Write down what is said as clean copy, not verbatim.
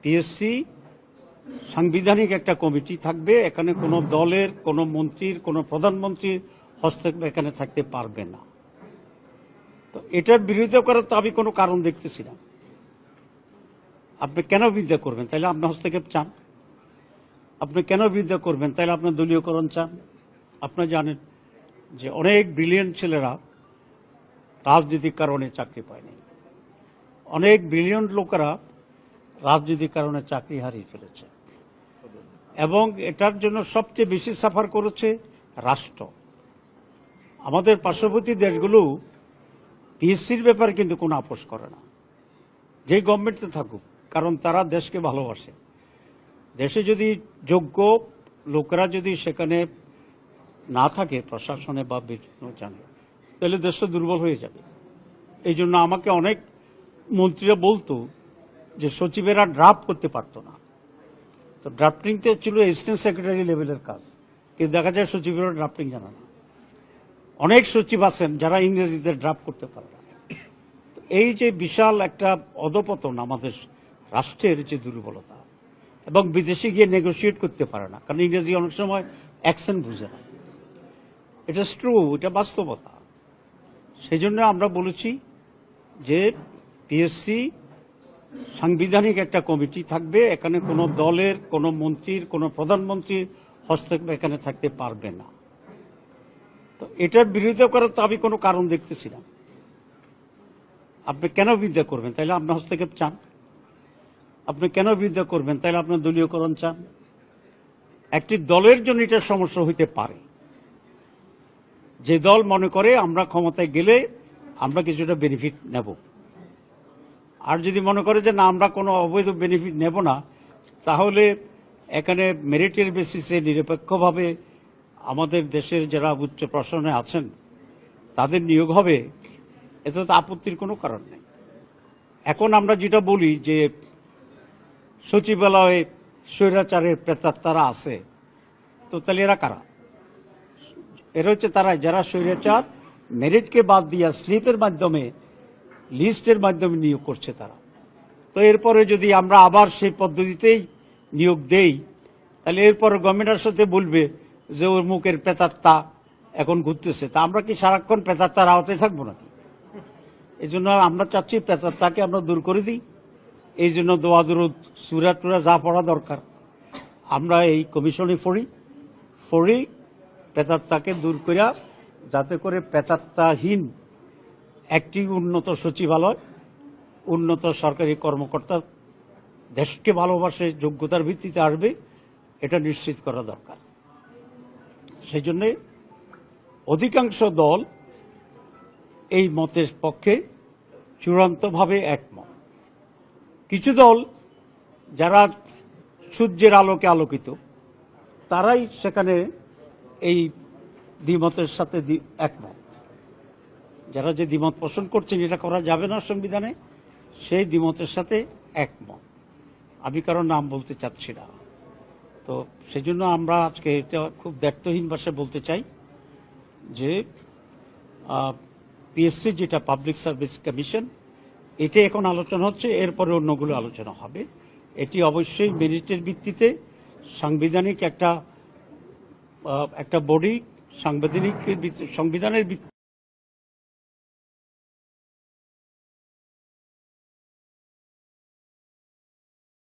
PSC সাংবিধানিক একটা committee থাকবে। এখানে কোনো দলের, কোনো মন্ত্রীর, কোনো প্রধানমন্ত্রীর হস্তক্ষেপ এখানে থাকতে পারবে না। তো এটার বিরোধিতা করার তো আমি কোনো কারণ দেখতেছি না। আপনি কেন বিরোধিতা করবেন? তাহলে আপনার হস্তক্ষেপ চান। আপনি কেন বিরোধিতা করবেন? তাহলে আপনার দলীয়করণ চান। আপনারা জানেন যে অনেক ব্রিলিয়েন্ট ছেলেরা রাজনৈতিক কারণে চাকরি পায়নি। অনেক ব্রিলিয়েন্ট লোকেরা রাজনৈতিক কারণে চাকরি হারিয়ে ফেলেছে, এবং এটার জন্য সবচেয়ে বেশি সাফার করেছে রাষ্ট্র। আমাদের পার্শ্ববর্তী দেশগুলো পিএসসির ব্যাপারে কিন্তু কোনো আপোষ করে না, যেই গভর্নমেন্টে থাকুক, কারণ তারা দেশকে ভালোবাসে। দেশে যদি যোগ্য লোকেরা যদি সেখানে না থাকে প্রশাসনে বা বিভিন্ন জানে, তাহলে দেশটা দুর্বল হয়ে যাবে। এই জন্য আমাকে অনেক মন্ত্রীরা বলতো যে সচিবেরা ড্রাফট করতে পারতো না। তো ড্রাফটিংতে ছিল অ্যাসিস্ট্যান্ট সেক্রেটারি লেভেলের কাজ, কিন্তু দেখা যায় সচিবেরা ড্রাফটিং জানে না। অনেক সচিব আছেন যারা ইংরেজিতে ড্রাফট করতে পারে না। এই যে বিশাল একটা অধপতন আমাদের রাষ্ট্রের যে দুর্বলতা, এবং বিদেশে গিয়ে নেগোসিয়েট করতে পারে না, কারণ ইংরেজি অনেক সময় অ্যাকসেন্ট বুঝে না। এটা ট্রু, এটা বাস্তবতা। সেই জন্য আমরা বলেছি যে পিএসসি সাংবিধানিক একটা কমিটি থাকবে। এখানে কোনো দলের, কোনো মন্ত্রীর, কোনো প্রধানমন্ত্রীর হস্তক্ষেপ এখানে থাকতে পারবে না। তো এটার বিরোধিতা করার তো আমি কোনো কারণ দেখতেছি না। আপনি কেন বিরোধিতা করবেন? তাহলে আপনার হস্তক্ষেপ চান। আপনি কেন বিরোধিতা করবেন? তাহলে আপনার দলীয়করণ চান। একটি দলের জন্য এটা সমস্যা হইতে পারে, যে দল মনে করে আমরা ক্ষমতায় গেলে আমরা কিছুটা বেনিফিট নেব, আর যদি মনে করে যে না, আমরা কোনো অবৈধ বেনিফিট নেব না, তাহলে এখানে মেরিটের বেসিসে নিরপেক্ষভাবে আমাদের দেশের যারা উচ্চ প্রশাসনে আছেন তাদের নিয়োগ হবে। এতে তো আপত্তির কোনো কারণ নেই। এখন আমরা যেটা বলি যে সচিবালয়ে স্বৈরাচারের প্রেতাত্মারা আছে, তো তাহলে এরা কারা? এরা হচ্ছে তারা যারা স্বৈরাচার মেরিটকে বাদ দিয়া স্লিপের মাধ্যমে, লিস্টের মাধ্যমে নিয়োগ করছে তারা। তো এরপরে যদি আমরা আবার সেই পদ্ধতিতেই নিয়োগ দেই, তাহলে এরপরে গভর্নমেন্টের সাথে বলবে যে ওর মুখের প্রেতাত্মা এখন ঘুরতেছে। তা আমরা কি সারাক্ষণ প্রেতাত্মার আওতায় থাকবো নাকি? এই জন্য আমরা চাচ্ছি প্রেতাত্মাকে আমরা দূর করে দিই। এই জন্য দোয়া দুরুদ সূরা টুরা যা পড়া দরকার আমরা এই কমিশনে পড়ি প্রেতাত্মাকে দূর করিয়া, যাতে করে প্রেতাত্মাহীন একটি উন্নত সচিবালয়, উন্নত সরকারি কর্মকর্তা দেশকে ভালোবাসে, যোগ্যতার ভিত্তিতে আসবে, এটা নিশ্চিত করা দরকার। সেই জন্যে অধিকাংশ দল এই মতের পক্ষে চূড়ান্তভাবে একমত। কিছু দল যারা সূর্যের আলোকে আলোকিত, তারাই সেখানে এই দ্বিমতের সাথে একমত। যারা যে দ্বিমত পোষণ করছেন এটা করা যাবে না সংবিধানে, সেই দ্বিমতের সাথে একমত। আমি কারণ নাম বলতে চাচ্ছি না। তো সেই জন্য আমরা আজকে এটা খুব দায়িত্বহীন ভাষায় বলতে চাই যে পিএসসি যেটা পাবলিক সার্ভিস কমিশন, এটা এখন আলোচনা হচ্ছে, এরপরে অন্যগুলো আলোচনা হবে। এটি অবশ্যই মেরিটের ভিত্তিতে সাংবিধানিক একটা বডি, সংবিধানের